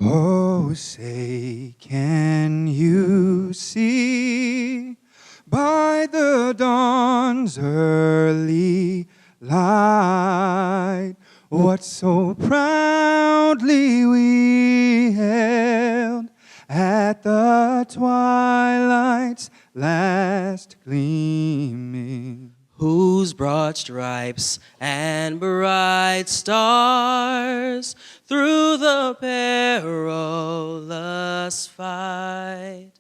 Oh, say, can you see by the dawn's early light what so proudly we held at the twilight's last gleaming? Whose broad stripes and bright stars through the perilous fight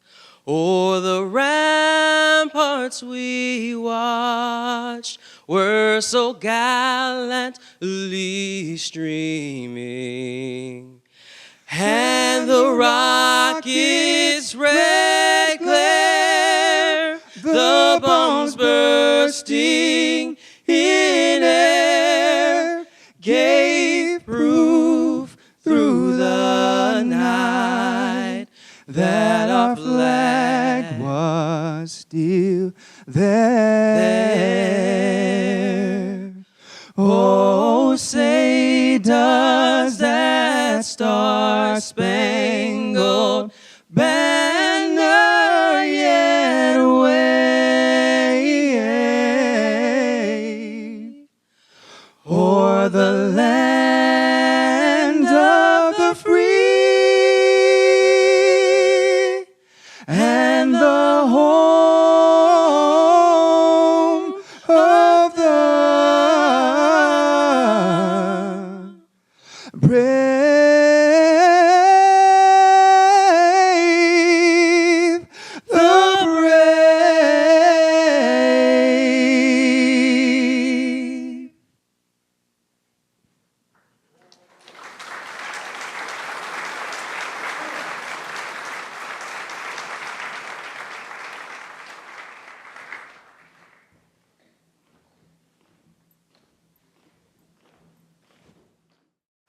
o'er the ramparts we watched were so gallantly streaming, and the rocket's red glare, the bombs bursting in air, gave proof through the night that our flag was still there. Oh, say, does that star-spangled banner yet wave o'er the land of the free and the home of the brave?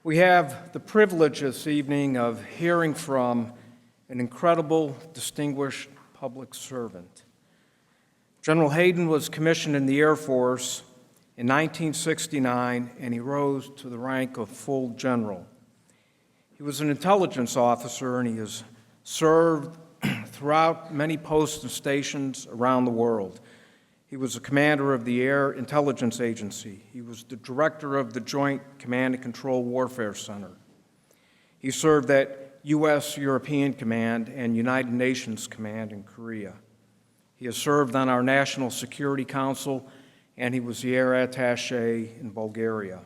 We have the privilege this evening of hearing from an incredible, distinguished public servant. General Hayden was commissioned in the Air Force in 1969, and he rose to the rank of full general. He was an intelligence officer, and he has served throughout many posts and stations around the world. He was the commander of the Air Intelligence Agency. He was the director of the Joint Command and Control Warfare Center. He served at U.S. European Command and United Nations Command in Korea. He has served on our National Security Council, and he was the Air Attaché in Bulgaria.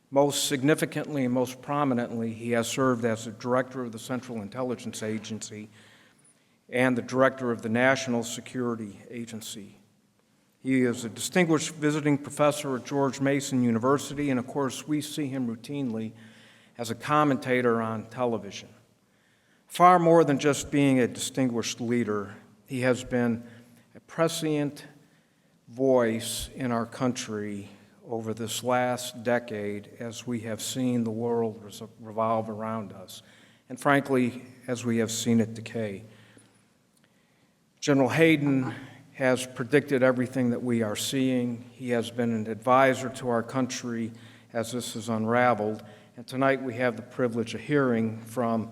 Most significantly and most prominently, he has served as the director of the Central Intelligence Agency and the director of the National Security Agency. He is a distinguished visiting professor at George Mason University, and of course, we see him routinely as a commentator on television. Far more than just being a distinguished leader, he has been a prescient voice in our country over this last decade as we have seen the world revolve around us, and frankly, as we have seen it decay. General Hayden has predicted everything that we are seeing. He has been an advisor to our country as this has unraveled. And tonight we have the privilege of hearing from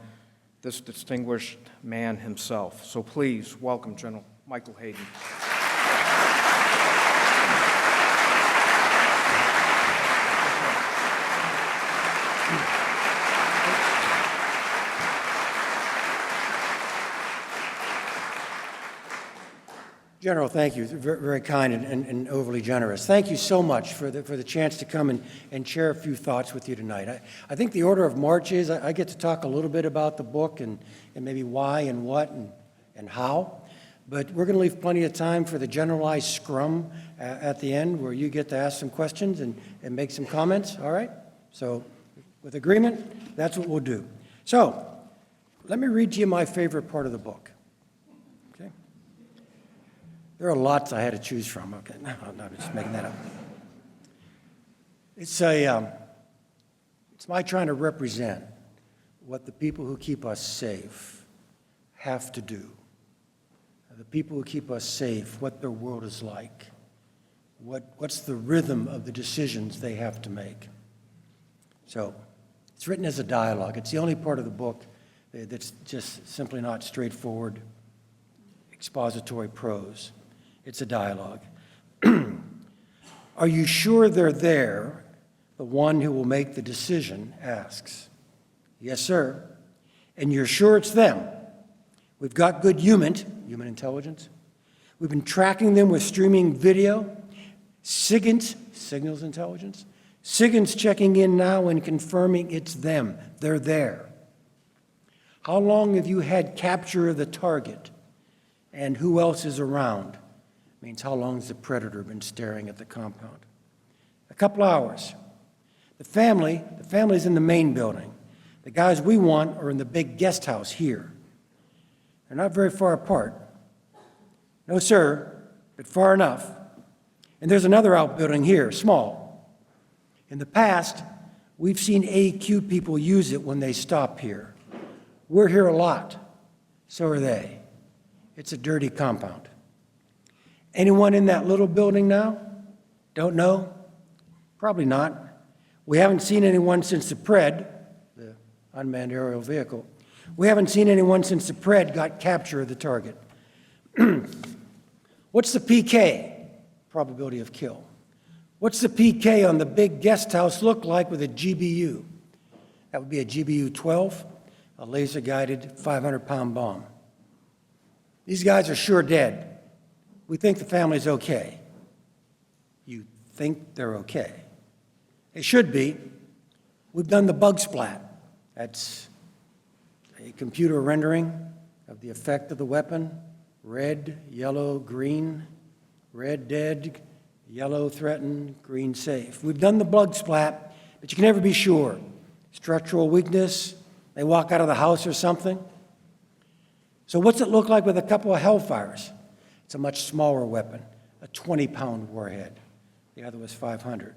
this distinguished man himself. So please welcome General Michael Hayden. General, thank you. Very, very kind and overly generous. Thank you so much for the chance to come and share a few thoughts with you tonight. I think the order of march is I get to talk a little bit about the book and maybe why and what and how, but we're going to leave plenty of time for the generalized scrum at the end where you get to ask some questions and make some comments, all right? So with agreement, that's what we'll do. So let me read to you my favorite part of the book. There are lots I had to choose from. Okay, no, I'm just making that up. It's my trying to represent what the people who keep us safe have to do. The people who keep us safe, what their world is like, what's the rhythm of the decisions they have to make. So it's written as a dialogue. It's the only part of the book that's just simply not straightforward expository prose. It's a dialogue. Are you sure they're there? The one who will make the decision asks. Yes, sir. And you're sure it's them? We've got good human intelligence. We've been tracking them with streaming video. Signals intelligence. SIGINT's checking in now and confirming it's them. They're there. How long have you had capture of the target? And who else is around? Means how long has the predator been staring at the compound? A couple hours. The family's in the main building. The guys we want are in the big guest house here. They're not very far apart. No, sir, but far enough. And there's another outbuilding here, small. In the past, we've seen AQ people use it when they stop here. We're here a lot. So are they. It's a dirty compound. Anyone in that little building now? Don't know? Probably not. We haven't seen anyone since the PRED, the unmanned aerial vehicle. We haven't seen anyone since the PRED got capture of the target. What's the PK? Probability of kill. What's the PK on the big guest house look like with a GBU? That would be a GBU-12, a laser-guided 500-pound bomb. These guys are sure dead. We think the family's okay. You think they're okay. They should be. We've done the bug splat. That's a computer rendering of the effect of the weapon. Red, yellow, green. Red dead, yellow threatened, green safe. We've done the bug splat, but you can never be sure. Structural weakness, they walk out of the house or something. So what's it look like with a couple of Hellfires? It's a much smaller weapon, a 20-pound warhead. The other was 500.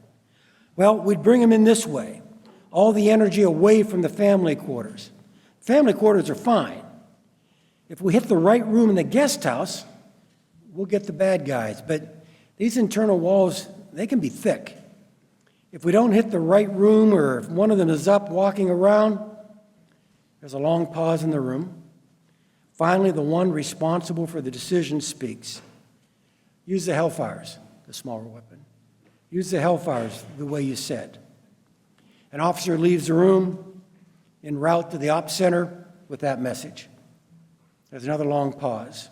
Well, we'd bring them in this way, all the energy away from the family quarters. Family quarters are fine. If we hit the right room in the guest house, we'll get the bad guys. But these internal walls, they can be thick. If we don't hit the right room, or if one of them is up walking around, there's a long pause in the room. Finally, the one responsible for the decision speaks. Use the Hellfires, the smaller weapon. Use the Hellfires the way you said. An officer leaves the room en route to the ops center with that message. There's another long pause.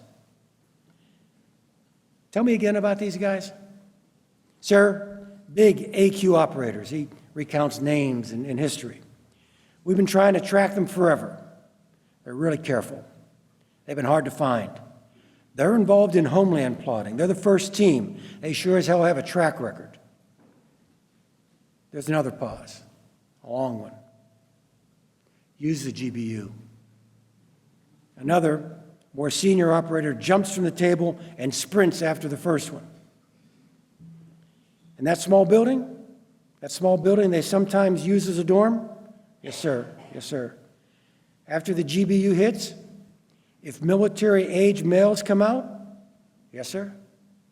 Tell me again about these guys. Sir, big AQ operators. He recounts names and history. We've been trying to track them forever. They're really careful. They've been hard to find. They're involved in homeland plotting. They're the first team. They sure as hell have a track record. There's another pause, a long one. Use the GBU. Another, more senior operator jumps from the table and sprints after the first one. And that small building they sometimes use as a dorm? Yes, sir. Yes, sir. After the GBU hits, if military-age males come out, yes, sir,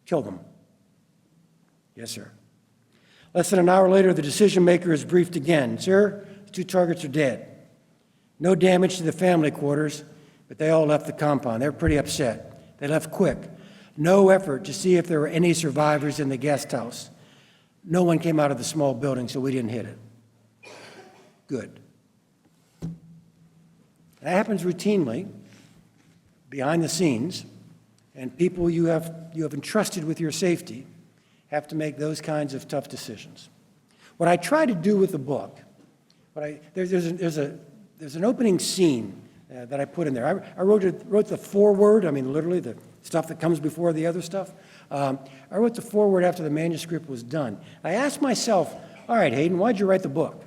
kill them. Yes, sir. Less than an hour later, the decision maker is briefed again. Sir, the 2 targets are dead. No damage to the family quarters, but they all left the compound. They were pretty upset. They left quick. No effort to see if there were any survivors in the guest house. No one came out of the small building, so we didn't hit it. Good. That happens routinely, behind the scenes, and people you have entrusted with your safety have to make those kinds of tough decisions. What I try to do with the book, there's an opening scene that I put in there. I wrote the foreword, I mean literally the stuff that comes before the other stuff. I wrote the foreword after the manuscript was done. I asked myself, all right, Hayden, why'd you write the book?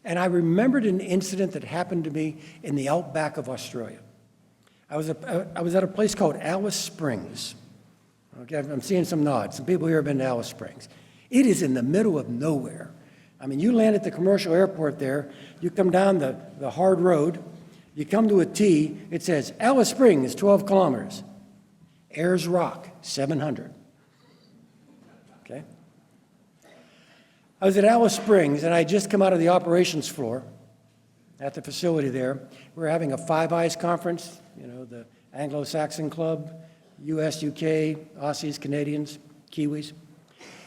And I remembered an incident that happened to me in the outback of Australia. I was at a place called Alice Springs. Okay, I'm seeing some nods. Some people here have been to Alice Springs. It is in the middle of nowhere. I mean, you land at the commercial airport there, you come down the hard road, you come to a T, it says, Alice Springs, 12 kilometers. Ayers Rock, 700. Okay? I was at Alice Springs, and I had just come out of the operations floor, at the facility there. We're having a Five Eyes conference, you know, the Anglo-Saxon Club, US, UK, Aussies, Canadians, Kiwis.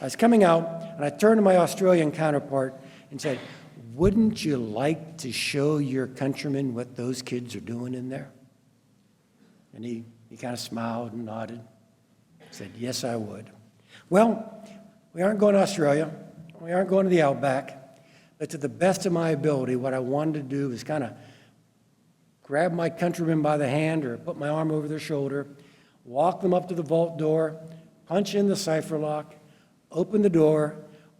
I was coming out, and I turned to my Australian counterpart and said, "Wouldn't you like to show your countrymen what those kids are doing in there?" And he kind of smiled and nodded. Said, "Yes, I would." Well, we aren't going to Australia. We aren't going to the Outback. But to the best of my ability, what I wanted to do was kind of grab my countrymen by the hand or put my arm over their shoulder, walk them up to the vault door, punch in the cipher lock, open the door,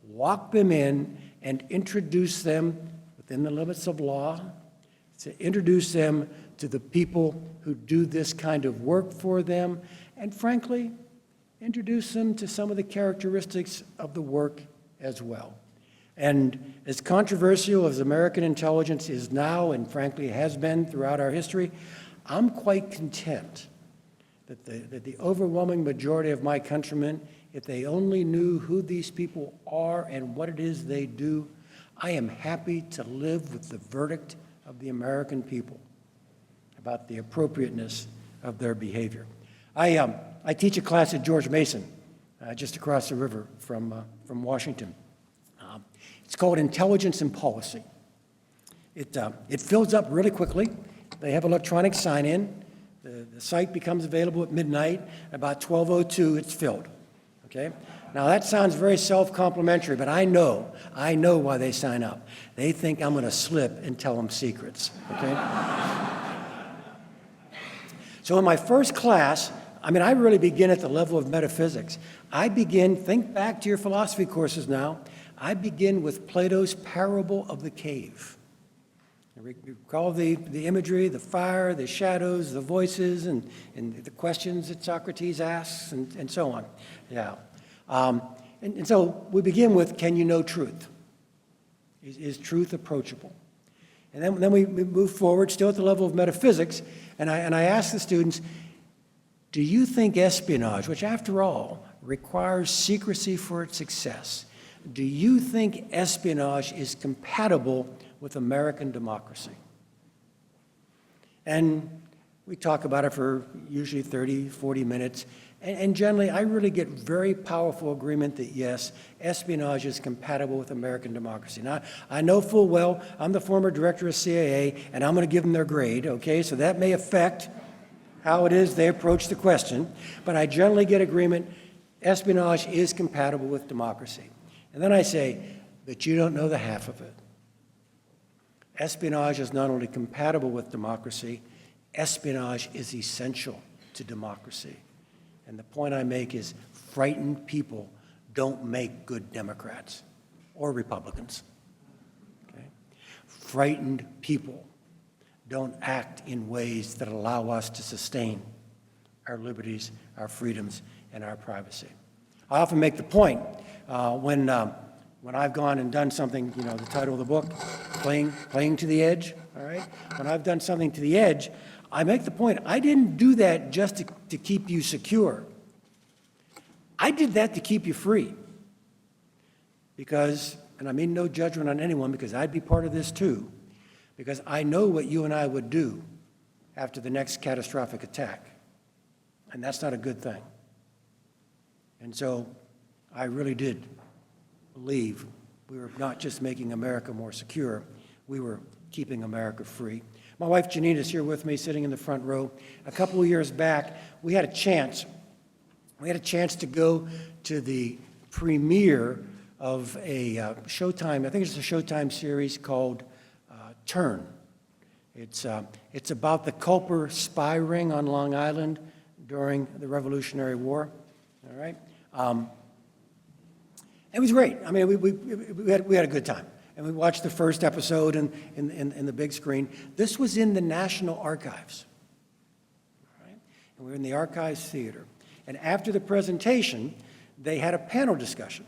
walk them in, and introduce them within the limits of law, to introduce them to the people who do this kind of work for them, and frankly, introduce them to some of the characteristics of the work as well. And as controversial as American intelligence is now, and frankly has been throughout our history, I'm quite content that the overwhelming majority of my countrymen, if they only knew who these people are and what it is they do, I am happy to live with the verdict of the American people about the appropriateness of their behavior. I teach a class at George Mason, just across the river from Washington. It's called Intelligence and Policy. It fills up really quickly. They have electronic sign-in. The site becomes available at midnight. About 12:02, it's filled. Okay? Now that sounds very self-complimentary, but I know why they sign up. They think I'm going to slip and tell them secrets. Okay? So in my first class, I really begin at the level of metaphysics. Think back to your philosophy courses now. I begin with Plato's parable of the cave. Recall the imagery, the fire, the shadows, the voices, and the questions that Socrates asks, and so on. Yeah. And so we begin with, can you know truth? Is truth approachable? And then we move forward, still at the level of metaphysics, and I ask the students, do you think espionage, which after all requires secrecy for its success, do you think espionage is compatible with American democracy? And we talk about it for usually 30, 40 minutes, and generally I really get very powerful agreement that yes, espionage is compatible with American democracy. Now, I know full well I'm the former director of CIA, and I'm going to give them their grade, okay? So that may affect how it is they approach the question, but I generally get agreement, espionage is compatible with democracy. And then I say, but you don't know the half of it. Espionage is not only compatible with democracy, espionage is essential to democracy. And the point I make is frightened people don't make good Democrats or Republicans. Okay? Frightened people don't act in ways that allow us to sustain our liberties, our freedoms, and our privacy. I often make the point when I've gone and done something, the title of the book, Playing to the Edge, all right? When I've done something to the edge, I make the point, I didn't do that just to keep you secure. I did that to keep you free. Because, and I mean no judgment on anyone, because I'd be part of this too, because I know what you and I would do after the next catastrophic attack. And that's not a good thing. And so I really did believe we were not just making America more secure, we were keeping America free. My wife Janine is here with me, sitting in the front row. A couple of years back, we had a chance to go to the premiere of a Showtime, I think it's a Showtime series called Turn. It's about the Culper spy ring on Long Island during the Revolutionary War. All right. It was great. I mean, we had a good time, and we watched the first episode in the big screen. This was in the National Archives, all right? And we were in the Archives Theater. And after the presentation, they had a panel discussion,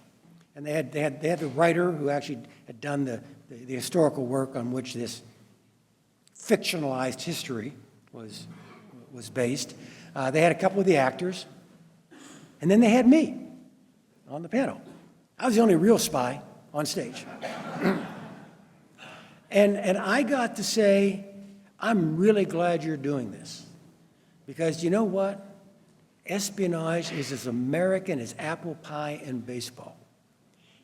and they had the writer who actually had done the historical work on which this fictionalized history was based. They had a couple of the actors, and then they had me on the panel. I was the only real spy on stage. And I got to say, I'm really glad you're doing this. Because you know what? Espionage is as American as apple pie and baseball.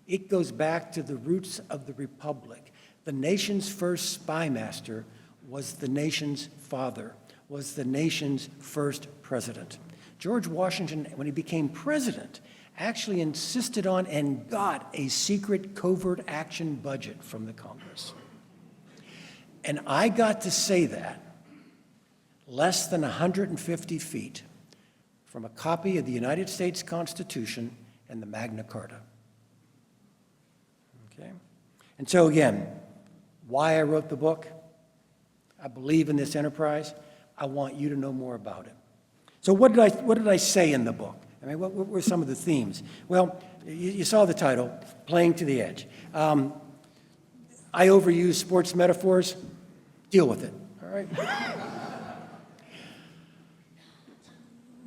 It goes back to the roots of the Republic. The nation's first spy master was the nation's father, was the nation's first president. George Washington, when he became president, actually insisted on and got a secret covert action budget from the Congress. And I got to say that less than 150 feet from a copy of the United States Constitution and the Magna Carta. Okay? And so again, why I wrote the book, I believe in this enterprise, I want you to know more about it. So what did I say in the book? I mean, what were some of the themes? Well, you saw the title, Playing to the Edge. I overuse sports metaphors, deal with it, all right?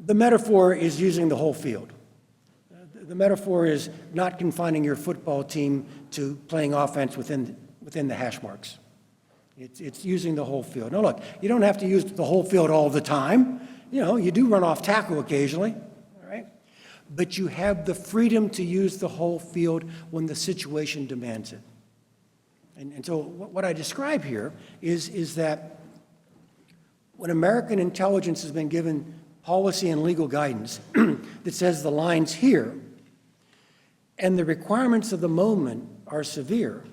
The metaphor is using the whole field. The metaphor is not confining your football team to playing offense within the hash marks. It's using the whole field. Now look, you don't have to use the whole field all the time. You know, you do run off tackle occasionally, all right? But you have the freedom to use the whole field when the situation demands it. And so what I describe here is that when American intelligence has been given policy and legal guidance that says the line's here, and the requirements of the moment are severe,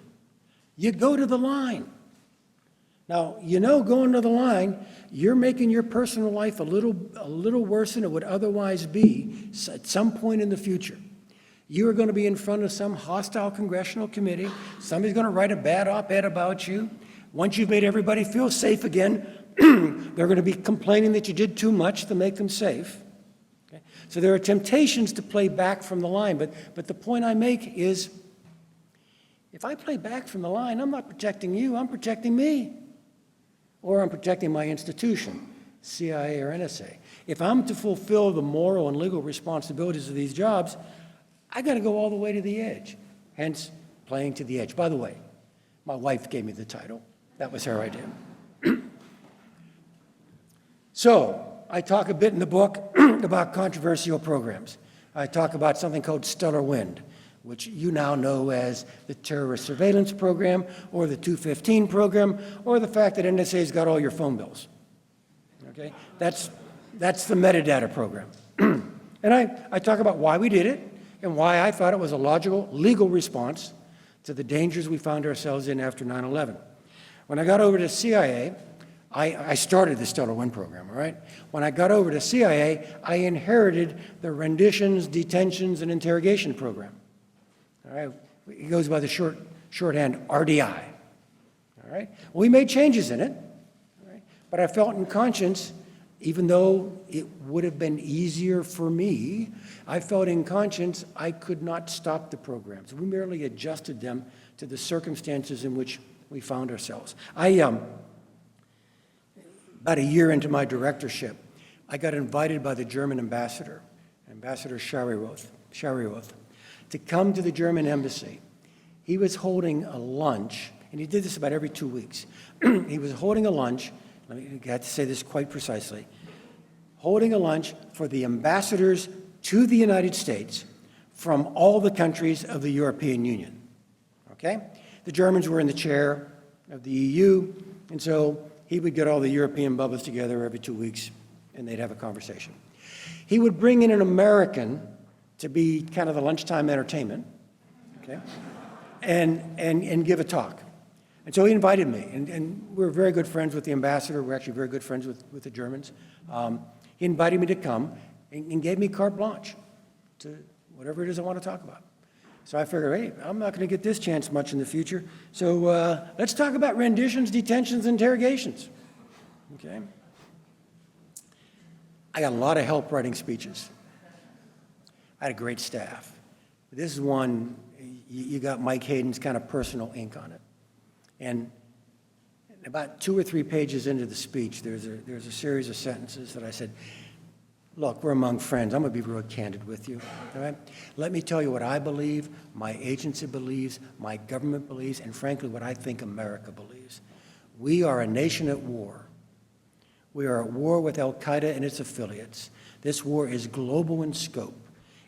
you go to the line. Now, you know, going to the line, you're making your personal life a little worse than it would otherwise be at some point in the future. You are going to be in front of some hostile congressional committee. Somebody's going to write a bad op-ed about you. Once you've made everybody feel safe again, they're going to be complaining that you did too much to make them safe. Okay? So there are temptations to play back from the line, but the point I make is, if I play back from the line, I'm not protecting you, I'm protecting me. Or I'm protecting my institution, CIA or NSA. If I'm to fulfill the moral and legal responsibilities of these jobs, I got to go all the way to the edge, hence Playing to the Edge. By the way, my wife gave me the title. That was her idea. So I talk a bit in the book about controversial programs. I talk about something called Stellar Wind, which you now know as the Terrorist Surveillance Program, or the 215 program, or the fact that NSA's got all your phone bills. Okay? That's the metadata program. And I talk about why we did it, and why I thought it was a logical, legal response to the dangers we found ourselves in after 9/11. When I got over to CIA, I started the Stellar Wind program, all right? When I got over to CIA, I inherited the renditions, detentions, and interrogation program. All right, it goes by the shorthand RDI. All right, well, we made changes in it, all right? But I felt in conscience, even though it would have been easier for me, I felt in conscience I could not stop the programs. We merely adjusted them to the circumstances in which we found ourselves. About a year into my directorship, I got invited by the German ambassador, Ambassador Schariroth, to come to the German embassy. He was holding a lunch, and he did this about every 2 weeks. He was holding a lunch, I have to say this quite precisely, holding a lunch for the ambassadors to the United States from all the countries of the European Union, okay? The Germans were in the chair of the EU, and so he would get all the European bubbles together every 2 weeks, and they'd have a conversation. He would bring in an American to be kind of the lunchtime entertainment, okay, and give a talk. And so he invited me, and we're very good friends with the ambassador. We're actually very good friends with the Germans. He invited me to come and gave me carte blanche to whatever it is I want to talk about. So I figured, hey, I'm not going to get this chance much in the future, so let's talk about renditions, detentions, interrogations, okay? I got a lot of help writing speeches. I had a great staff. This is one, you got Mike Hayden's kind of personal ink on it. And about 2 or 3 pages into the speech, there's a series of sentences that I said, Look, we're among friends. I'm going to be real candid with you, all right? Let me tell you what I believe, my agency believes, my government believes, and frankly, what I think America believes. We are a nation at war. We are at war with al-Qaeda and its affiliates. This war is global in scope,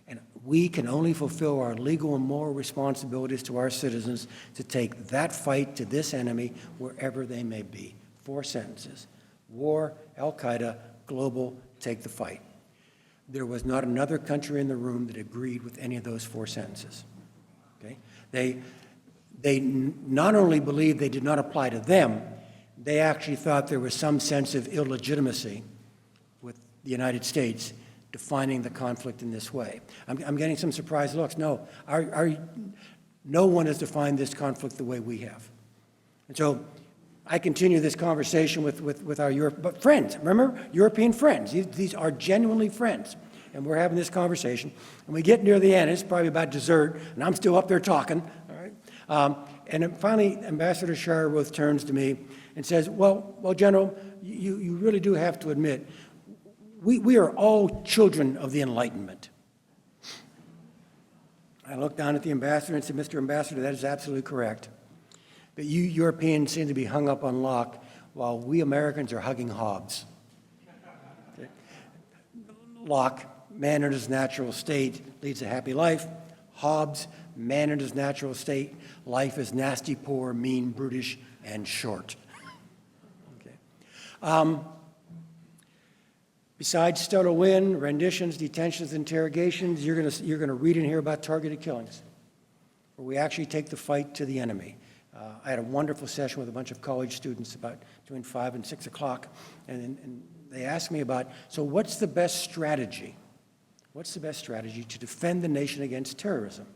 and we can only fulfill our legal and moral responsibilities to our citizens to take that fight to this enemy wherever they may be. 4 sentences. War, al-Qaeda, global, take the fight. There was not another country in the room that agreed with any of those 4 sentences. Okay? They not only believed they did not apply to them, they actually thought there was some sense of illegitimacy with the United States defining the conflict in this way. I'm getting some surprised looks. No, no one has defined this conflict the way we have. And so I continue this conversation with our but friends, remember, European friends. These are genuinely friends. And we're having this conversation. And we get near the end, it's probably about dessert, and I'm still up there talking, all right? And then finally, Ambassador Sharrow turns to me and says, well, General, you really do have to admit, we are all children of the Enlightenment. I looked down at the ambassador and said, Mr. Ambassador, that is absolutely correct. But you Europeans seem to be hung up on Locke, while we Americans are hugging Hobbes. Okay. Locke, man in his natural state leads a happy life. Hobbes, man in his natural state, life is nasty, poor, mean, brutish, and short. Okay. Besides stellar win, renditions, detentions, interrogations, you're going to read and hear about targeted killings, where we actually take the fight to the enemy. I had a wonderful session with a bunch of college students about between 5 and 6 o'clock, and they asked me about, so what's the best strategy? What's the best strategy to defend the nation against terrorism?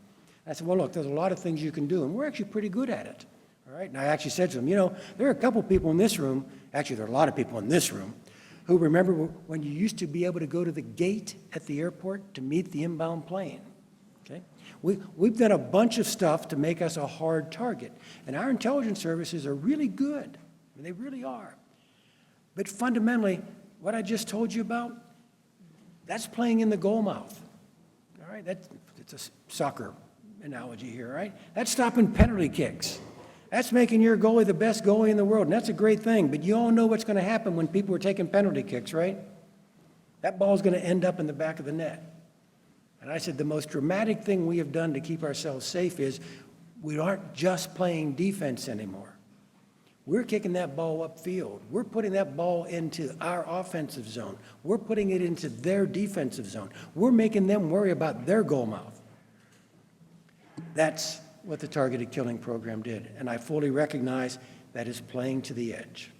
I said, well, look, there's a lot of things you can do, and we're actually pretty good at it. All right? And I actually said to them, you know, there are a couple people in this room, actually there are a lot of people in this room, who remember when you used to be able to go to the gate at the airport to meet the inbound plane. Okay? We've done a bunch of stuff to make us a hard target, and our intelligence services are really good. I mean, they really are. But fundamentally, what I just told you about, that's playing in the goal mouth. All right? It's a soccer analogy here, right? That's stopping penalty kicks. That's making your goalie the best goalie in the world, and that's a great thing, but you all know what's going to happen when people are taking penalty kicks, right? That ball's going to end up in the back of the net. And I said the most dramatic thing we have done to keep ourselves safe is we aren't just playing defense anymore. We're kicking that ball upfield. We're putting that ball into our offensive zone. We're putting it into their defensive zone. We're making them worry about their goal mouth. That's what the targeted killing program did, and I fully recognize that is playing to the edge.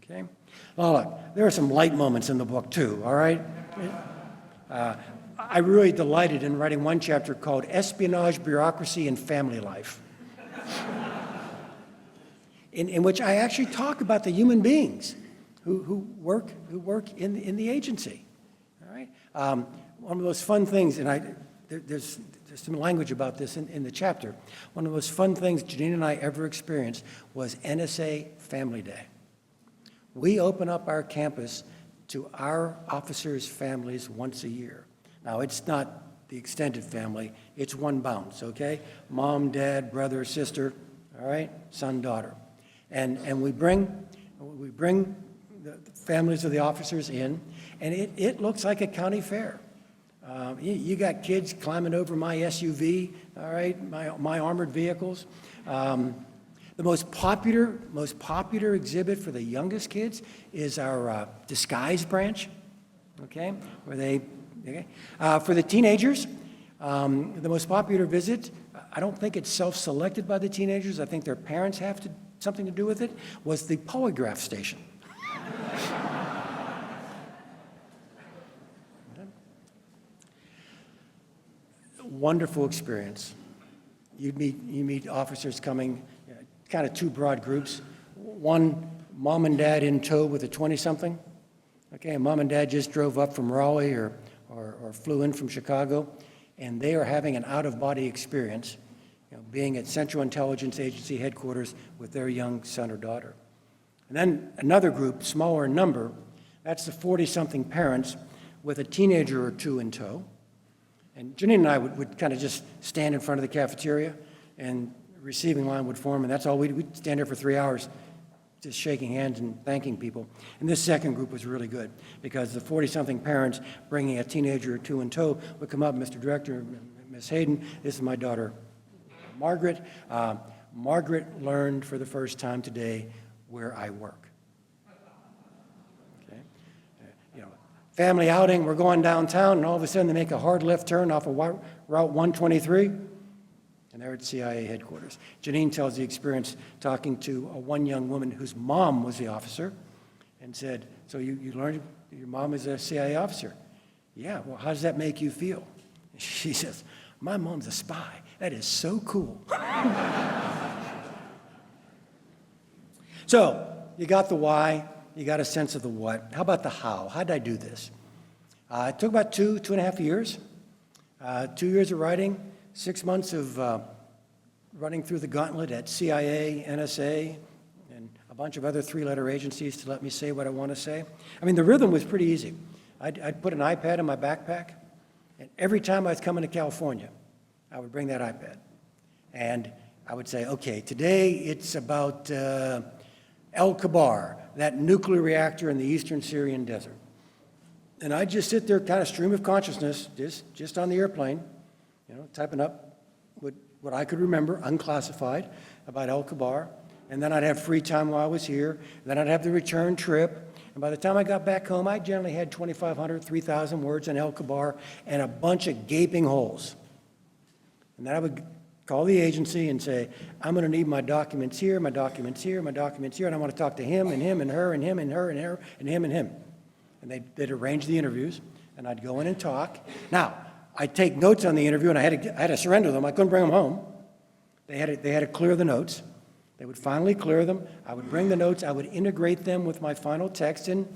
Okay? Well, look, there are some light moments in the book too, all right? I really delighted in writing one chapter called Espionage, Bureaucracy, and Family Life, in which I actually talk about the human beings who work in the agency, all right? One of those fun things, and there's some language about this in the chapter. One of the most fun things Janine and I ever experienced was NSA Family Day. We open up our campus to our officers' families once a year. Now, it's not the extended family, it's one bounce, okay? Mom, dad, brother, sister, all right? Son, daughter. And we bring the families of the officers in, and it looks like a county fair. You got kids climbing over my SUV, all right, my armored vehicles. The most popular exhibit for the youngest kids is our disguise branch, okay, where they, okay. For the teenagers, the most popular visit, I don't think it's self-selected by the teenagers, I think their parents have something to do with it, was the polygraph station. Wonderful experience. You meet officers coming, kind of 2 broad groups. One, mom and dad in tow with a 20-something. Okay, and mom and dad just drove up from Raleigh or flew in from Chicago, and they are having an out-of-body experience, being at Central Intelligence Agency headquarters with their young son or daughter. And then another group, smaller in number, that's the 40-something parents with a teenager or two in tow. And Janine and I would kind of just stand in front of the cafeteria, and the receiving line would form, and that's all we'd stand there for 3 hours, just shaking hands and thanking people. And this second group was really good, because the 40-something parents bringing a teenager or two in tow would come up, Mr. Director, Ms. Hayden, this is my daughter, Margaret. Margaret learned for the first time today where I work. Okay? Family outing, we're going downtown, and all of a sudden they make a hard left turn off of Route 123, and they're at CIA headquarters. Janine tells the experience talking to one young woman whose mom was the officer, and said, so you learned your mom is a CIA officer? Yeah, well, how does that make you feel? She says, my mom's a spy. That is so cool. So, you got the why, you got a sense of the what. How about the how? How did I do this? It took about 2.5 years. 2 years of writing, 6 months of running through the gauntlet at CIA, NSA, and a bunch of other three-letter agencies to let me say what I want to say. I mean, the rhythm was pretty easy. I'd put an iPad in my backpack, and every time I was coming to California, I would bring that iPad. And I would say, okay, today it's about El Kabar, that nuclear reactor in the eastern Syrian desert. And I'd just sit there, kind of stream of consciousness, just on the airplane, typing up what I could remember, unclassified, about El Kabar. And then I'd have free time while I was here. And then I'd have the return trip. And by the time I got back home, I generally had 2,500, 3,000 words on El Kabar and a bunch of gaping holes. And then I would call the agency and say, I'm going to need my documents here, my documents here, my documents here, and I want to talk to him and him and her and him and her and her and him and him. And they'd arrange the interviews, and I'd go in and talk. Now, I'd take notes on the interview, and I had to surrender them. I couldn't bring them home. They had to clear the notes. They would finally clear them. I would bring the notes. I would integrate them with my final text, and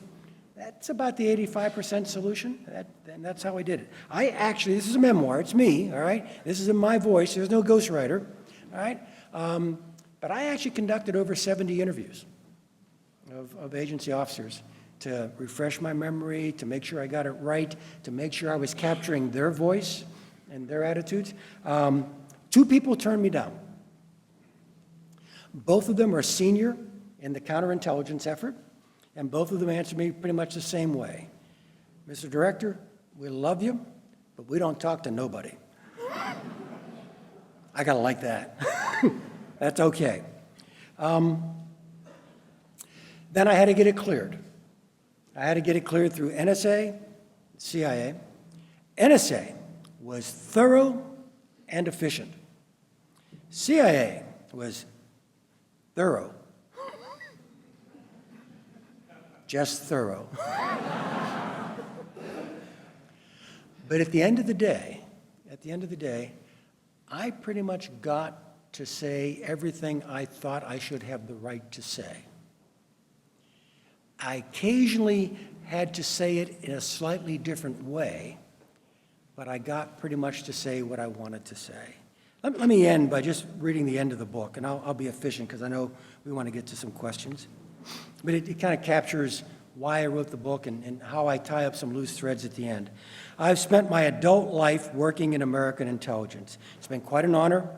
that's about the 85% solution, and that's how I did it. This is a memoir. It's me, all right? This is in my voice. There's no ghostwriter, all right? But I actually conducted over 70 interviews of agency officers to refresh my memory, to make sure I got it right, to make sure I was capturing their voice and their attitudes. 2 people turned me down. Both of them are senior in the counterintelligence effort, and both of them answered me pretty much the same way. Mr. Director, we love you, but we don't talk to nobody. I gotta like that. That's okay. Then I had to get it cleared. I had to get it cleared through NSA, CIA. NSA was thorough and efficient. CIA was thorough. Just thorough. But at the end of the day, I pretty much got to say everything I thought I should have the right to say. I occasionally had to say it in a slightly different way, but I got pretty much to say what I wanted to say. Let me end by just reading the end of the book, and I'll be efficient because I know we want to get to some questions. But it kind of captures why I wrote the book and how I tie up some loose threads at the end. I've spent my adult life working in American intelligence. It's been quite an honor,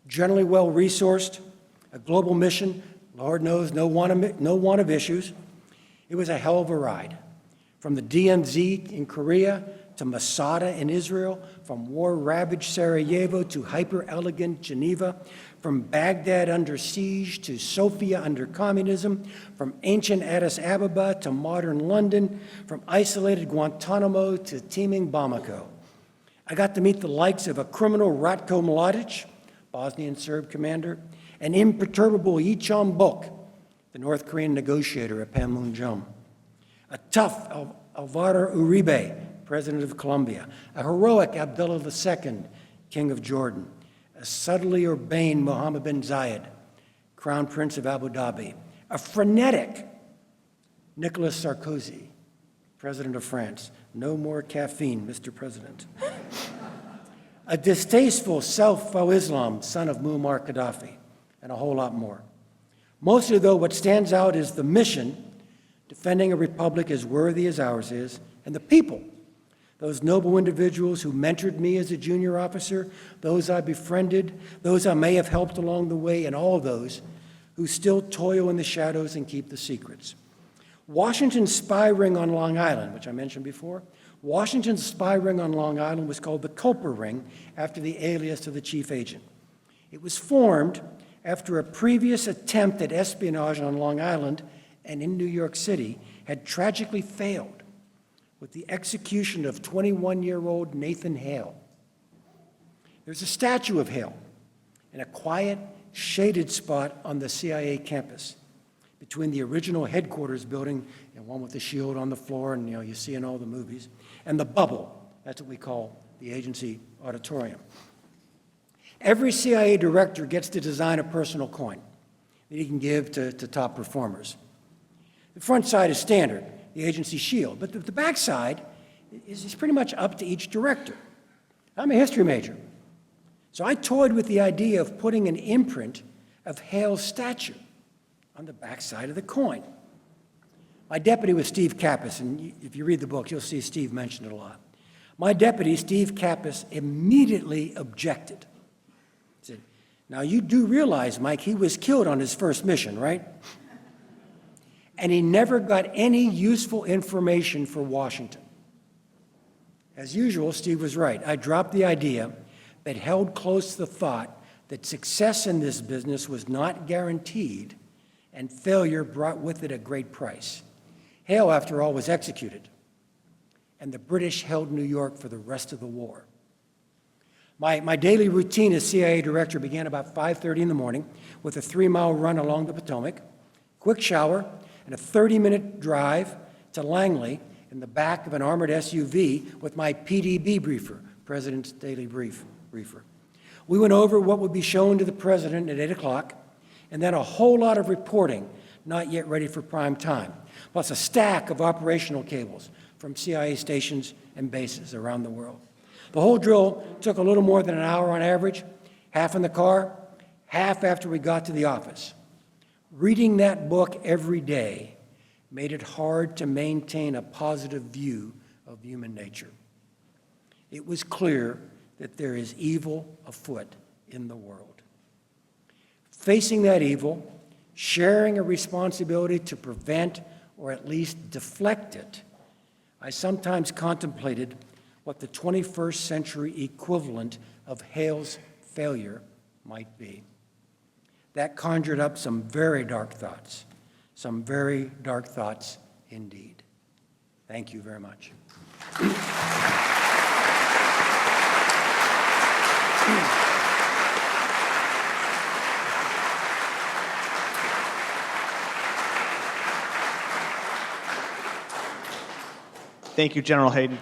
generally well-resourced, a global mission, Lord knows, no want of issues. It was a hell of a ride. From the DMZ in Korea to Masada in Israel, from war-ravaged Sarajevo to hyper-elegant Geneva, from Baghdad under siege to Sofia under communism, from ancient Addis Ababa to modern London, from isolated Guantanamo to teeming Bamako. I got to meet the likes of a criminal Ratko Mladic, Bosnian Serb commander, an imperturbable Yichom Bok, the North Korean negotiator at Panmunjom, a tough Alvaro Uribe, President of Colombia, a heroic Abdullah II, King of Jordan, a subtly urbane Mohammed bin Zayed, Crown Prince of Abu Dhabi, a frenetic Nicolas Sarkozy, President of France. No more caffeine, Mr. President. A distasteful Saif al-Islam, son of Muammar Gaddafi, and a whole lot more. Mostly, though, what stands out is the mission, defending a republic as worthy as ours is, and the people those noble individuals who mentored me as a junior officer, those I befriended, those I may have helped along the way, and all those who still toil in the shadows and keep the secrets. Washington's spy ring on Long Island, which I mentioned before, Washington's spy ring on Long Island was called the Culper Ring after the alias of the chief agent. It was formed after a previous attempt at espionage on Long Island and in New York City had tragically failed with the execution of 21-year-old Nathan Hale. There's a statue of Hale in a quiet, shaded spot on the CIA campus between the original headquarters building, and one with the shield on the floor, and you see in all the movies, and the bubble. That's what we call the agency auditorium. Every CIA director gets to design a personal coin that he can give to top performers. The front side is standard, the agency shield, but the back side is pretty much up to each director. I'm a history major, so I toyed with the idea of putting an imprint of Hale's statue on the back side of the coin. My deputy was Steve Kappas, and if you read the book, you'll see Steve mentioned it a lot. My deputy, Steve Kappas, immediately objected. He said, "Now you do realize, Mike, he was killed on his first mission, right? And he never got any useful information for Washington." As usual, Steve was right. I dropped the idea, but held close the thought that success in this business was not guaranteed, and failure brought with it a great price. Hale, after all, was executed, and the British held New York for the rest of the war. My daily routine as CIA director began about 5:30 in the morning with a 3-mile run along the Potomac, quick shower, and a 30-minute drive to Langley in the back of an armored SUV with my PDB briefer, President's Daily Briefer. We went over what would be shown to the President at 8 o'clock, and then a whole lot of reporting not yet ready for prime time, plus a stack of operational cables from CIA stations and bases around the world. The whole drill took a little more than an hour on average, half in the car, half after we got to the office. Reading that book every day made it hard to maintain a positive view of human nature. It was clear that there is evil afoot in the world. Facing that evil, sharing a responsibility to prevent or at least deflect it, I sometimes contemplated what the 21st century equivalent of Hale's failure might be. That conjured up some very dark thoughts indeed. Thank you very much. Thank you, General Hayden.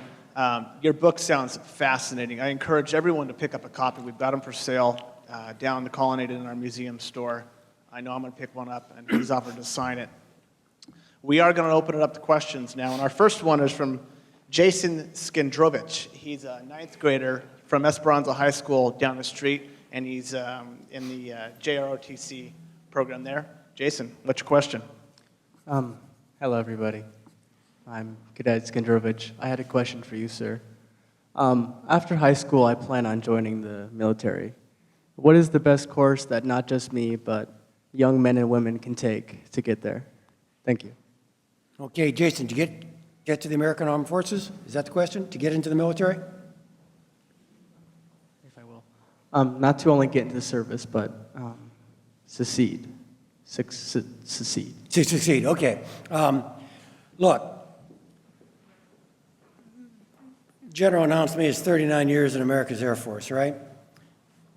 Your book sounds fascinating. I encourage everyone to pick up a copy. We've got them for sale down the Colonnade in our museum store. I know I'm going to pick one up, and he's offered to sign it. We are going to open it up to questions now, and our first one is from Jason Skindrovich. He's a 9th grader from Esperanza High School down the street, and he's in the JROTC program there. Jason, what's your question? Hello, everybody. I'm Cadet Skindrovich. I had a question for you, sir. After high school, I plan on joining the military. What is the best course that not just me, but young men and women can take to get there? Thank you. Okay, Jason, to get to the American Armed Forces? Is that the question? To get into the military? If I will. Not to only get into the service, but succeed. Succeed. To succeed, okay. Look, General announced me as 39 years in America's Air Force, right?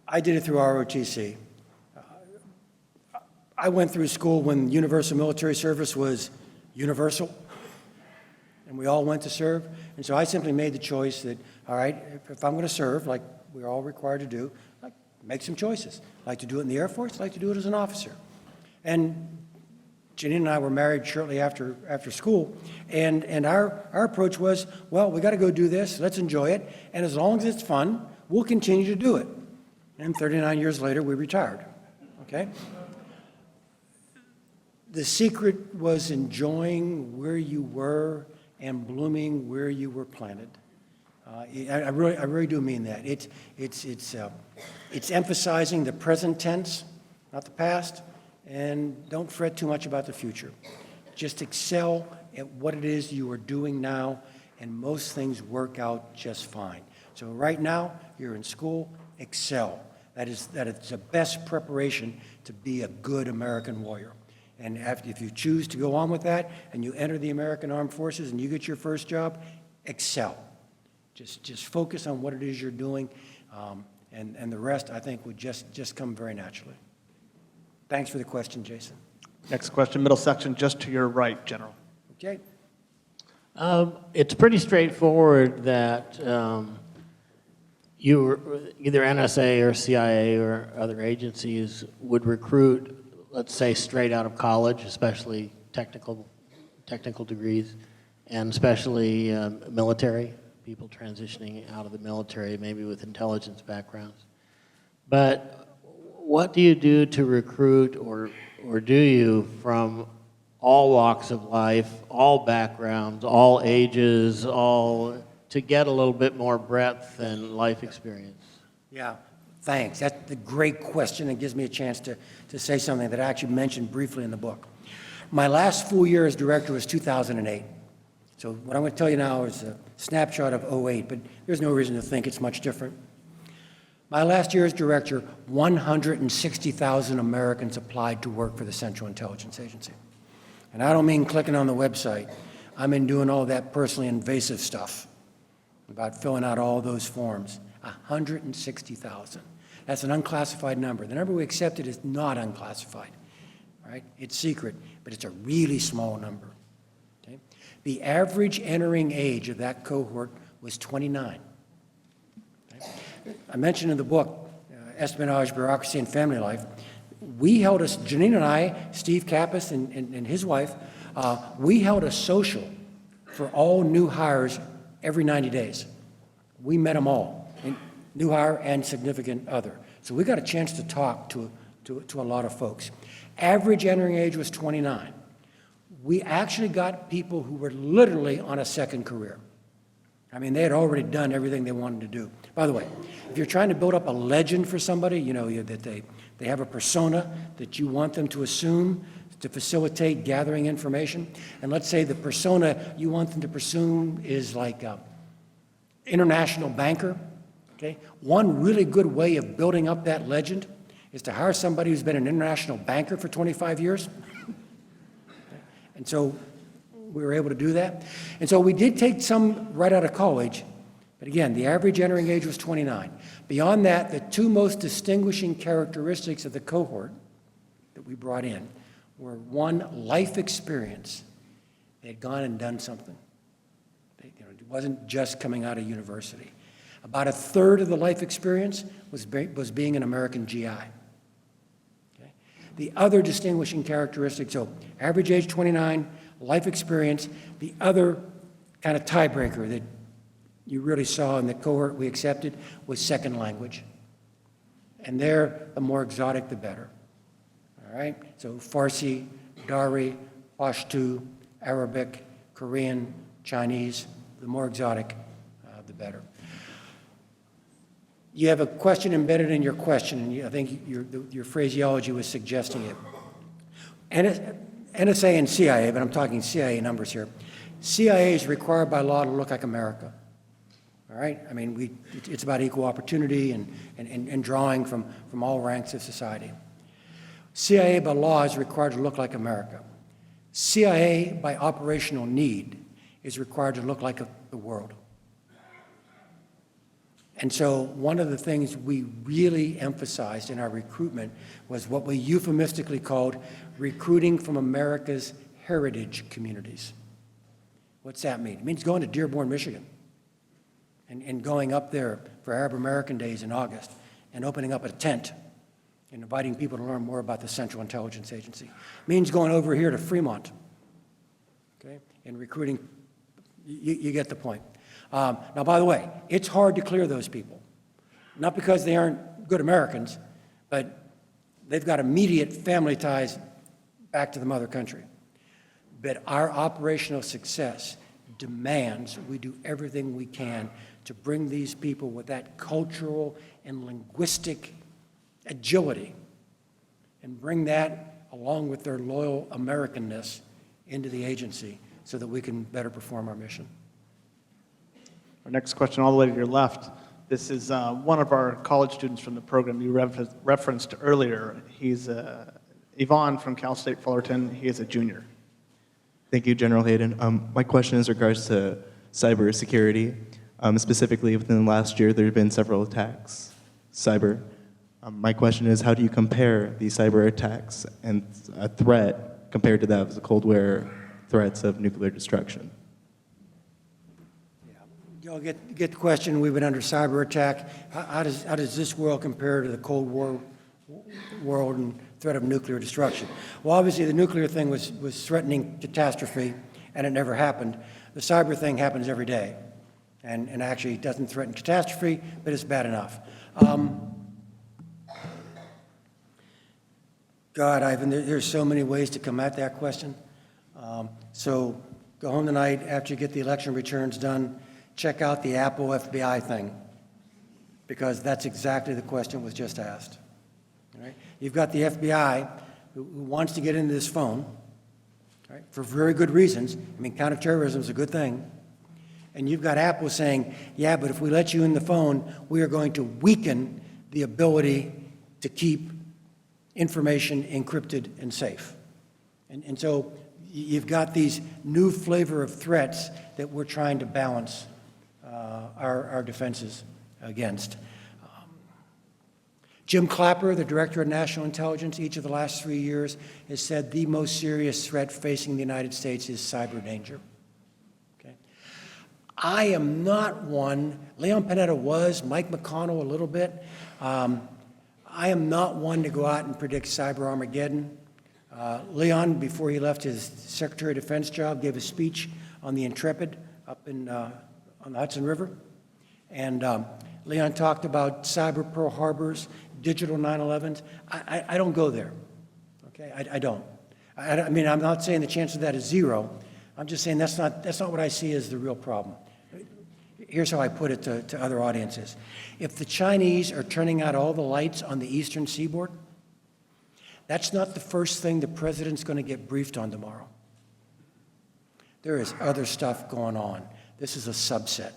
I did it through ROTC. I went through school when universal military service was universal, and we all went to serve. And so I simply made the choice that, all right, if I'm going to serve, like we're all required to do, like, make some choices. I like to do it in the Air Force, I like to do it as an officer. And Janine and I were married shortly after school, and our approach was, well, we got to go do this, let's enjoy it, and as long as it's fun, we'll continue to do it. And 39 years later, we retired, okay? The secret was enjoying where you were and blooming where you were planted. I really do mean that. It's emphasizing the present tense, not the past, and don't fret too much about the future. Just excel at what it is you are doing now, and most things work out just fine. So right now, you're in school, excel. That is the best preparation to be a good American warrior. And if you choose to go on with that, and you enter the American Armed Forces and you get your first job, excel. Just focus on what it is you're doing, and the rest, I think, would just come very naturally. Thanks for the question, Jason. Next question, middle section, just to your right, General. Okay. It's pretty straightforward that either NSA or CIA or other agencies would recruit, let's say, straight out of college, especially technical degrees, and especially military, people transitioning out of the military, maybe with intelligence backgrounds. But what do you do to recruit, or do you, from all walks of life, all backgrounds, all ages, to get a little bit more breadth and life experience? Yeah, thanks. That's a great question. It gives me a chance to say something that I actually mentioned briefly in the book. My last full year as director was 2008. So what I'm going to tell you now is a snapshot of 08, but there's no reason to think it's much different. My last year as director, 160,000 Americans applied to work for the Central Intelligence Agency. And I don't mean clicking on the website. I mean doing all that personally invasive stuff about filling out all those forms. 160,000. That's an unclassified number. The number we accepted is not unclassified, right? It's secret, but it's a really small number. Okay? The average entering age of that cohort was 29. Okay? I mentioned in the book, Espionage, Bureaucracy, and Family Life, Janine and I, Steve Kappas and his wife, we held a social for all new hires every 90 days. We met them all, new hire and significant other. So we got a chance to talk to a lot of folks. Average entering age was 29. We actually got people who were literally on a second career. I mean, they had already done everything they wanted to do. By the way, if you're trying to build up a legend for somebody, you know, that they have a persona that you want them to assume to facilitate gathering information, and let's say the persona you want them to presume is like an international banker, okay? One really good way of building up that legend is to hire somebody who's been an international banker for 25 years. And so we were able to do that. And so we did take some right out of college, but again, the average entering age was 29. Beyond that, the two most distinguishing characteristics of the cohort that we brought in were, one, life experience. They had gone and done something. It wasn't just coming out of university. About a third of the life experience was being an American GI. Okay? The other distinguishing characteristic, so average age 29, life experience. The other kind of tiebreaker that you really saw in the cohort we accepted was second language. And there, the more exotic, the better. All right? So Farsi, Dari, Pashto, Arabic, Korean, Chinese, the more exotic, the better. You have a question embedded in your question, and I think your phraseology was suggesting it. NSA and CIA, but I'm talking CIA numbers here. CIA is required by law to look like America. All right? I mean, it's about equal opportunity and drawing from all ranks of society. CIA by law is required to look like America. CIA by operational need is required to look like the world. And so one of the things we really emphasized in our recruitment was what we euphemistically called recruiting from America's heritage communities. What's that mean? It means going to Dearborn, Michigan, and going up there for Arab American Days in August and opening up a tent and inviting people to learn more about the Central Intelligence Agency. It means going over here to Fremont, okay, and recruiting. You get the point. Now, by the way, it's hard to clear those people, not because they aren't good Americans, but they've got immediate family ties back to the mother country. But our operational success demands we do everything we can to bring these people with that cultural and linguistic agility and bring that along with their loyal Americanness into the agency so that we can better perform our mission. Our next question, all the way to your left. This is one of our college students from the program you referenced earlier. He's Yvonne from Cal State Fullerton. He is a junior. Thank you, General Hayden. My question is in regards to cybersecurity. Specifically, within the last year, there have been several attacks, cyber. My question is, how do you compare these cyber attacks and a threat compared to that of the Cold War threats of nuclear destruction? You'll get the question. We've been under cyber attack. How does this world compare to the Cold War world and threat of nuclear destruction? Well, obviously the nuclear thing was threatening catastrophe, and it never happened. The cyber thing happens every day, and actually it doesn't threaten catastrophe, but it's bad enough. God, Ivan, there's so many ways to come at that question. So go home tonight after you get the election returns done. Check out the Apple FBI thing, because that's exactly the question was just asked. All right? You've got the FBI who wants to get into this phone, right, for very good reasons. I mean, counterterrorism is a good thing. And you've got Apple saying, yeah, but if we let you in the phone, we are going to weaken the ability to keep information encrypted and safe. And so you've got these new flavor of threats that we're trying to balance our defenses against. Jim Clapper, the Director of National Intelligence, each of the last 3 years has said the most serious threat facing the United States is cyber danger. Okay? I am not one, Leon Panetta was, Mike McConnell a little bit. I am not one to go out and predict cyber Armageddon. Leon, before he left his Secretary of Defense job, gave a speech on the Intrepid up on the Hudson River. And Leon talked about cyber Pearl Harbors, digital 9/11s. I don't go there, okay? I don't. I mean, I'm not saying the chance of that is zero. I'm just saying that's not what I see as the real problem. Here's how I put it to other audiences. If the Chinese are turning out all the lights on the eastern seaboard, that's not the first thing the president's going to get briefed on tomorrow. There is other stuff going on. This is a subset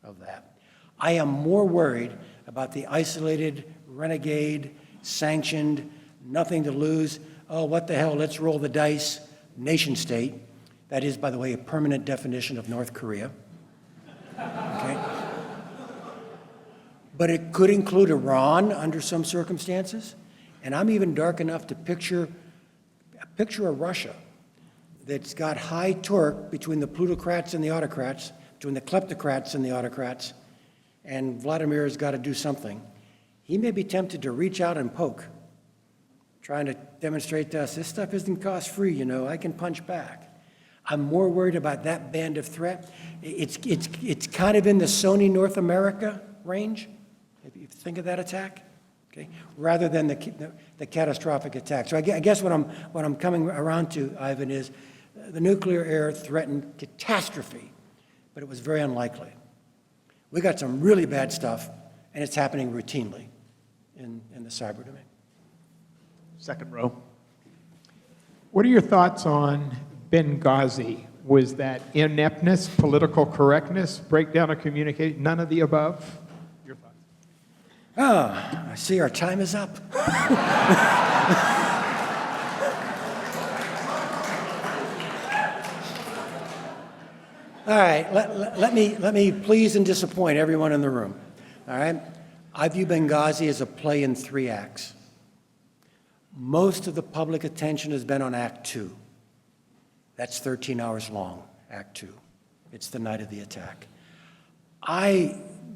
of that. I am more worried about the isolated, renegade, sanctioned, nothing to lose, oh, what the hell, let's roll the dice, nation state. That is, by the way, a permanent definition of North Korea. Okay? But it could include Iran under some circumstances. And I'm even dark enough to picture a Russia that's got high torque between the plutocrats and the autocrats, between the kleptocrats and the autocrats, and Vladimir's got to do something. He may be tempted to reach out and poke, trying to demonstrate to us, this stuff isn't cost-free, you know, I can punch back. I'm more worried about that band of threat. It's kind of in the Sony North America range, if you think of that attack, okay, rather than the catastrophic attack. So I guess what I'm coming around to, Ivan, is the nuclear era threatened catastrophe, but it was very unlikely. We got some really bad stuff, and it's happening routinely in the cyber domain. Second row. What are your thoughts on Benghazi? Was that ineptness, political correctness, breakdown of communication, none of the above? Your thoughts? Oh, I see our time is up. All right, let me please and disappoint everyone in the room. All right, I view Benghazi as a play in 3 acts. Most of the public attention has been on Act 2. That's 13 hours long, Act 2. It's the night of the attack.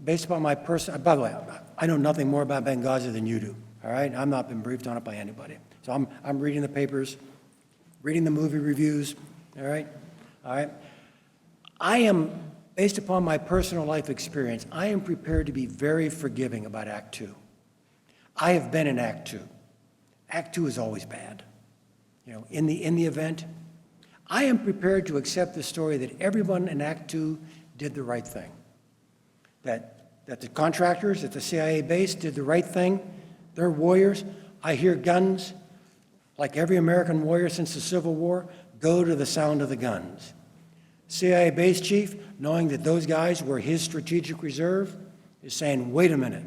Based upon my personal, by the way, I know nothing more about Benghazi than you do, all right? I've not been briefed on it by anybody. So I'm reading the papers, reading the movie reviews, all right? All right? I am, based upon my personal life experience, I am prepared to be very forgiving about Act 2. I have been in Act 2. Act 2 is always bad. You know, in the event, I am prepared to accept the story that everyone in Act 2 did the right thing. that the contractors at the CIA base did the right thing. They're warriors. I hear guns, like every American warrior since the Civil War, go to the sound of the guns. CIA base chief, knowing that those guys were his strategic reserve, is saying, wait a minute.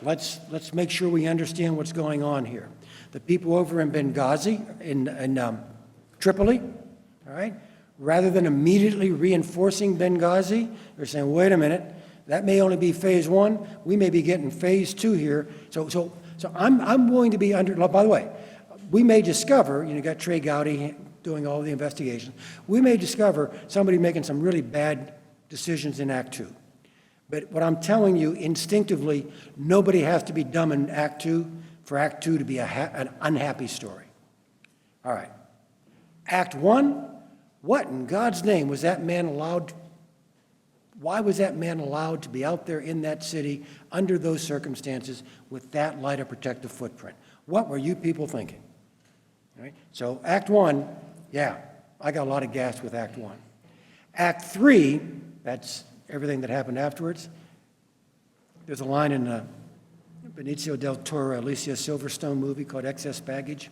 Let's make sure we understand what's going on here. The people over in Benghazi, in Tripoli, all right, rather than immediately reinforcing Benghazi, they're saying, wait a minute, that may only be phase one. We may be getting phase two here. So I'm willing to be under, by the way, we may discover, you got Trey Gowdy doing all the investigations, we may discover somebody making some really bad decisions in Act Two. But what I'm telling you, instinctively, nobody has to be dumb in Act Two for Act Two to be an unhappy story. All right. Act One, what in God's name was that man allowed? Why was that man allowed to be out there in that city under those circumstances with that light of protective footprint? What were you people thinking? All right. So Act One, yeah, I got a lot of gas with Act One. Act Three, that's everything that happened afterwards. There's a line in the Benicio del Toro, Alicia Silverstone movie called Excess Baggage.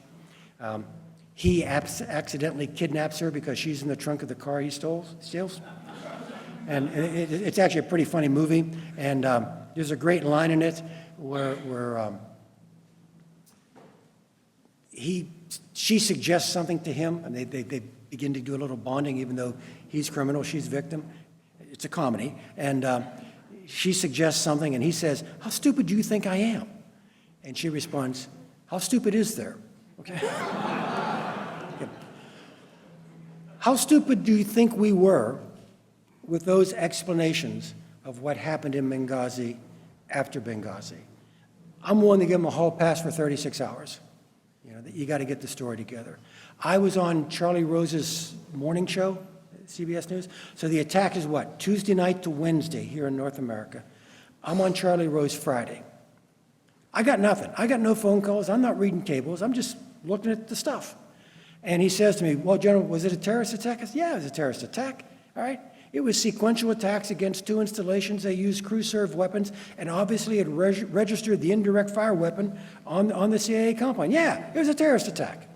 He accidentally kidnaps her because she's in the trunk of the car he steals. And it's actually a pretty funny movie. And there's a great line in it where she suggests something to him, and they begin to do a little bonding, even though he's criminal, she's victim. It's a comedy. And she suggests something, and he says, how stupid do you think I am? And she responds, how stupid is there? Okay. How stupid do you think we were with those explanations of what happened in Benghazi after Benghazi? I'm willing to give them a hall pass for 36 hours. You got to get the story together. I was on Charlie Rose's morning show, CBS News. So the attack is what? Tuesday night to Wednesday here in North America. I'm on Charlie Rose Friday. I got nothing. I got no phone calls. I'm not reading cables. I'm just looking at the stuff. And he says to me, well, General, was it a terrorist attack? I said, yeah, it was a terrorist attack. All right. It was sequential attacks against 2 installations. They used crew-served weapons, and obviously it registered the indirect fire weapon on the CIA compound. Yeah, it was a terrorist attack.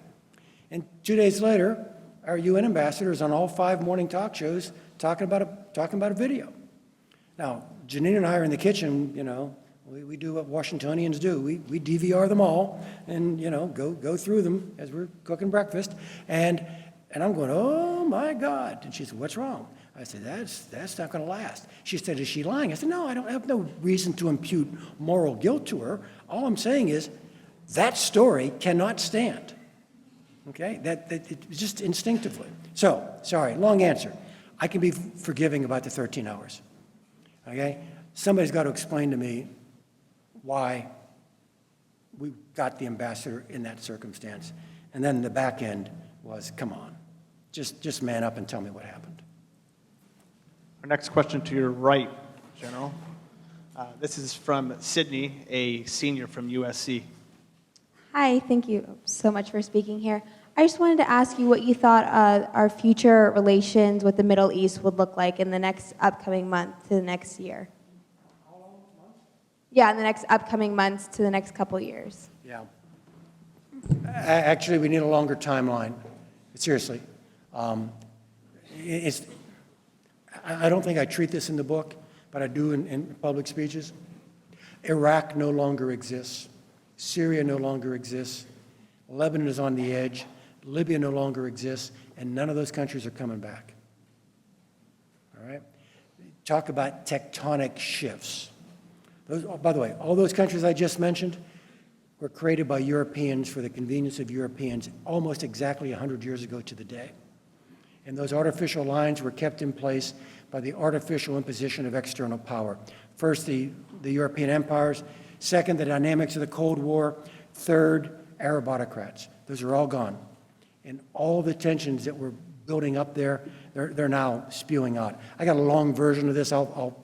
And 2 days later, our UN ambassador is on all 5 morning talk shows talking about a video. Now, Janine and I are in the kitchen, we do what Washingtonians do. We DVR them all and, go through them as we're cooking breakfast. And I'm going, oh, my God. And she said, what's wrong? I said, that's not going to last. She said, is she lying? I said, no, I don't have no reason to impute moral guilt to her. All I'm saying is that story cannot stand. Okay? That just instinctively. So, sorry, long answer. I can be forgiving about the 13 hours. Okay? Somebody's got to explain to me why we got the ambassador in that circumstance. And then the back end was, come on, just man up and tell me what happened. Our next question to your right, General. This is from Sydney, a senior from USC. Hi, thank you so much for speaking here. I just wanted to ask you what you thought our future relations with the Middle East would look like in the next upcoming month to the next year. How long? Yeah, in the next upcoming months to the next couple years. Yeah. Actually, we need a longer timeline. Seriously. I don't think I treat this in the book, but I do in public speeches. Iraq no longer exists. Syria no longer exists. Lebanon is on the edge. Libya no longer exists, and none of those countries are coming back. All right? Talk about tectonic shifts. By the way, all those countries I just mentioned were created by Europeans for the convenience of Europeans almost exactly 100 years ago to the day. And those artificial lines were kept in place by the artificial imposition of external power. First, the European empires. Second, the dynamics of the Cold War. Third, Arab autocrats. Those are all gone. And all the tensions that were building up there, they're now spewing out. I got a long version of this. I'll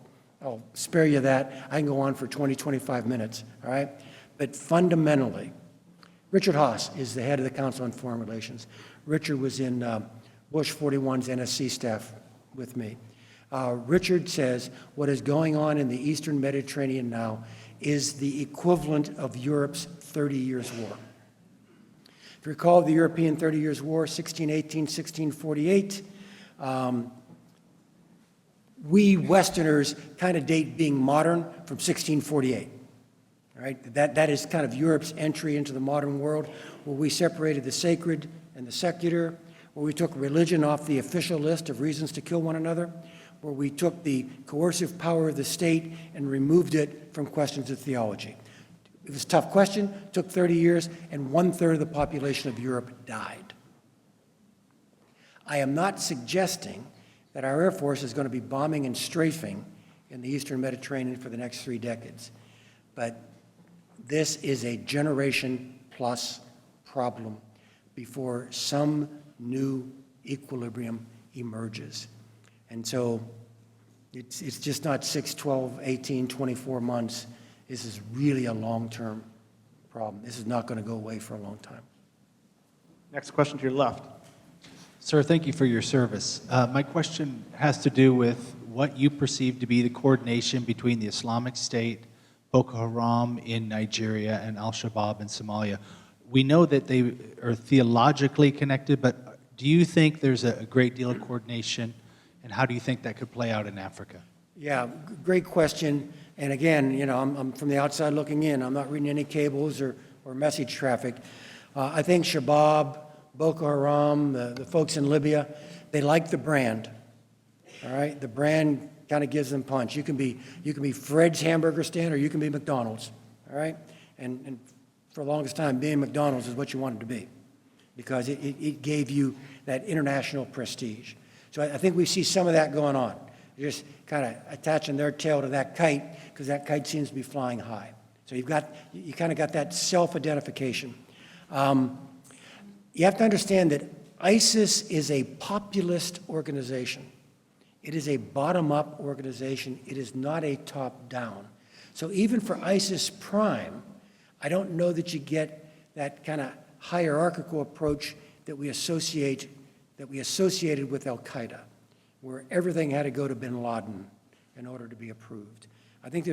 spare you that. I can go on for 20, 25 minutes, all right? But fundamentally, Richard Haass is the head of the Council on Foreign Relations. Richard was in Bush 41's NSC staff with me. Richard says what is going on in the Eastern Mediterranean now is the equivalent of Europe's 30 Years' War. If you recall the European 30 Years' War, 1618, 1648, we Westerners kind of date being modern from 1648. Right? That is kind of Europe's entry into the modern world, where we separated the sacred and the secular, where we took religion off the official list of reasons to kill one another, where we took the coercive power of the state and removed it from questions of theology. It was a tough question, took 30 years, and 1/3 of the population of Europe died. I am not suggesting that our Air Force is going to be bombing and strafing in the Eastern Mediterranean for the next 3 decades, but this is a generation-plus problem before some new equilibrium emerges. And so it's just not 6, 12, 18, 24 months. This is really a long-term problem. This is not going to go away for a long time. Next question to your left. Sir, thank you for your service. My question has to do with what you perceive to be the coordination between the Islamic State, Boko Haram in Nigeria, and Al-Shabaab in Somalia. We know that they are theologically connected, but do you think there's a great deal of coordination, and how do you think that could play out in Africa? Yeah, great question. And again, you know, I'm from the outside looking in. I'm not reading any cables or message traffic. I think Shabaab, Boko Haram, the folks in Libya, they like the brand. All right, the brand kind of gives them punch. You can be Fred's hamburger stand, or you can be McDonald's. All right, and for the longest time, being McDonald's is what you wanted to be, because it gave you that international prestige. So I think we see some of that going on. They're just kind of attaching their tail to that kite because that kite seems to be flying high. So you kind of got that self-identification. You have to understand that ISIS is a populist organization. It is a bottom-up organization. It is not a top-down. So even for ISIS prime, I don't know that you get that kind of hierarchical approach that we associated with Al-Qaeda, where everything had to go to bin Laden in order to be approved. I think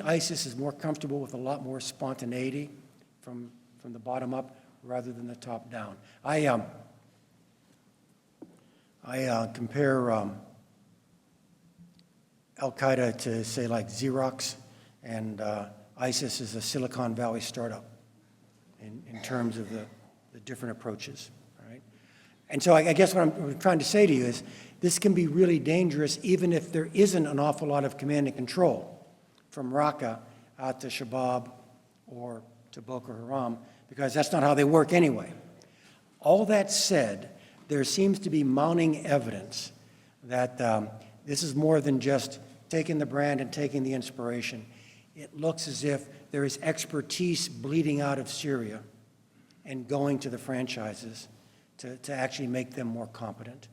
ISIS is more comfortable with a lot more spontaneity from the bottom up rather than the top down. I compare Al-Qaeda to, say, like Xerox, and ISIS is a Silicon Valley startup in terms of the different approaches. Right? And so I guess what I'm trying to say to you is this can be really dangerous even if there isn't an awful lot of command and control from Raqqa out to Shabaab or to Boko Haram, because that's not how they work anyway. All that said, there seems to be mounting evidence that this is more than just taking the brand and taking the inspiration. It looks as if there is expertise bleeding out of Syria and going to the franchises to actually make them more competent.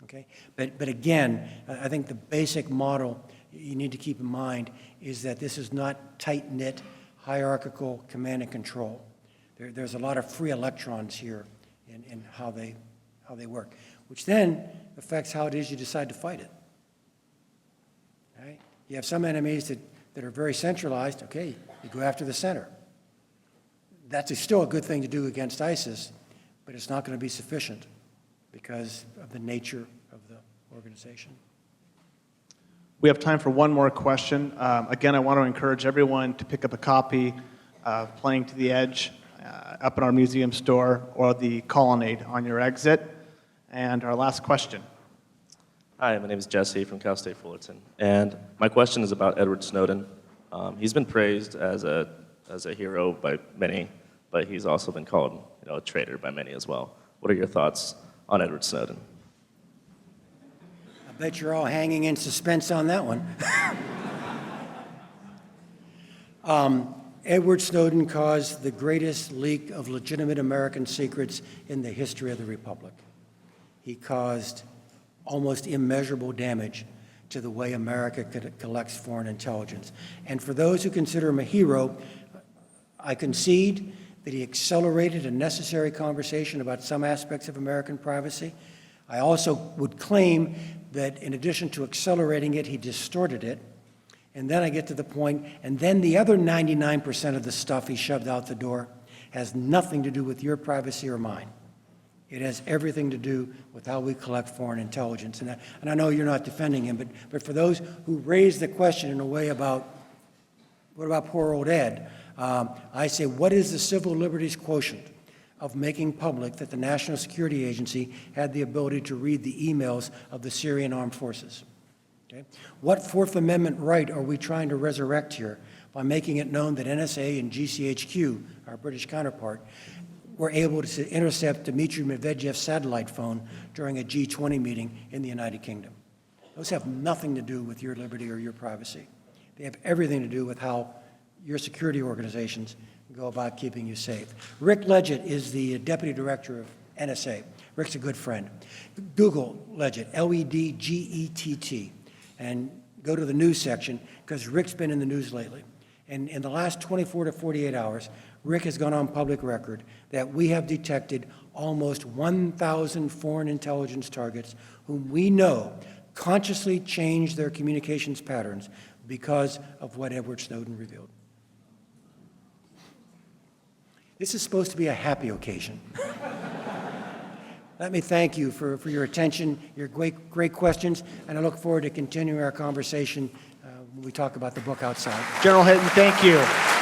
Okay? But again, I think the basic model you need to keep in mind is that this is not tight-knit, hierarchical command and control. There's a lot of free electrons here in how they work, which then affects how it is you decide to fight it. Right? You have some enemies that are very centralized. Okay, you go after the center. That's still a good thing to do against ISIS, but it's not going to be sufficient because of the nature of the organization. We have time for one more question. Again, I want to encourage everyone to pick up a copy of Playing to the Edge up in our museum store, or the Colonnade on your exit. And our last question. Hi, my name is Jesse from Cal State Fullerton, and my question is about Edward Snowden. He's been praised as a hero by many, but he's also been called, a traitor by many as well. What are your thoughts on Edward Snowden? I bet you're all hanging in suspense on that one. Edward Snowden caused the greatest leak of legitimate American secrets in the history of the Republic. He caused almost immeasurable damage to the way America collects foreign intelligence. And for those who consider him a hero, I concede that he accelerated a necessary conversation about some aspects of American privacy. I also would claim that in addition to accelerating it, he distorted it. And then I get to the point, and then the other 99% of the stuff he shoved out the door has nothing to do with your privacy or mine. It has everything to do with how we collect foreign intelligence. And I know you're not defending him, but for those who raise the question in a way about, what about poor old Ed? I say, what is the civil liberties quotient of making public that the National Security Agency had the ability to read the emails of the Syrian armed forces? Okay? What Fourth Amendment right are we trying to resurrect here by making it known that NSA and GCHQ, our British counterpart, were able to intercept Dmitry Medvedev's satellite phone during a G20 meeting in the United Kingdom? Those have nothing to do with your liberty or your privacy. They have everything to do with how your security organizations go about keeping you safe. Rick Leggett is the deputy director of NSA. Rick's a good friend. Google Leggett, L-E-D-G-E-T-T, and go to the news section, because Rick's been in the news lately. And in the last 24 to 48 hours, Rick has gone on public record that we have detected almost 1,000 foreign intelligence targets whom we know consciously changed their communications patterns because of what Edward Snowden revealed. This is supposed to be a happy occasion. Let me thank you for your attention, your great questions, and I look forward to continuing our conversation when we talk about the book outside. General Hayden, thank you.